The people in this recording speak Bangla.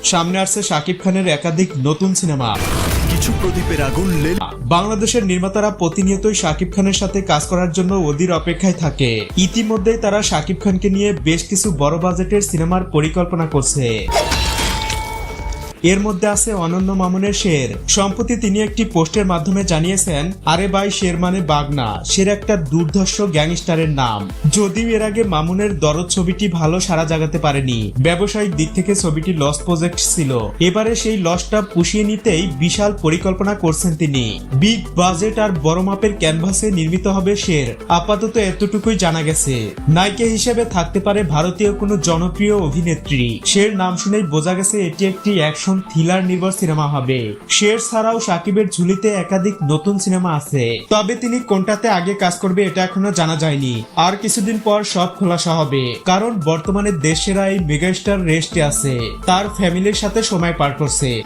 সামনে আসছে শাকিব খানের একাধিক নতুন সিনেমা। কিছু প্রদীপের আগুন বাংলাদেশের নির্মাতারা প্রতিনিয়তই শাকিব খানের সাথে কাজ করার জন্য অধীর অপেক্ষায় থাকে। ইতিমধ্যেই তারা শাকিব খানকে নিয়ে বেশ কিছু বড় বাজেটের সিনেমার পরিকল্পনা করছে। এর মধ্যে আছে অনন্য মামুনের শের। সম্প্রতি তিনি একটি পোস্টের মাধ্যমে জানিয়েছেন, আরে ভাই, শের মানে বাঘ না, শের একটা দুর্ধর্ষ গ্যাংস্টারের নাম। যদিও এর আগে মামুনের দরদ ছবিটি ভালো সাড়া জাগাতে পারেনি, ব্যবসায়িক দিক থেকে ছবিটি লস প্রজেক্ট ছিল। এবারে সেই লসটা পুষিয়ে নিতেই বিশাল পরিকল্পনা করছেন তিনি। বিগ বাজেট আর বড় মাপের ক্যানভাসে নির্মিত হবে শের। আপাতত এতটুকুই জানা গেছে। নায়িকা হিসেবে থাকতে পারে ভারতীয় কোনো জনপ্রিয় অভিনেত্রী। শের নাম শুনেই বোঝা গেছে এটি একটি অ্যাকশন থ্রিলার নির্ভর সিনেমা হবে। শের ছাড়াও শাকিবের ঝুলিতে একাধিক নতুন সিনেমা আছে, তবে তিনি কোনটাতে আগে কাজ করবে এটা এখনো জানা যায়নি। আর কিছুদিন পর সব খোলাসা হবে, কারণ বর্তমানে দেশের এই মেগাস্টার রেস্টে আছে, তার ফ্যামিলির সাথে সময় পার করছে।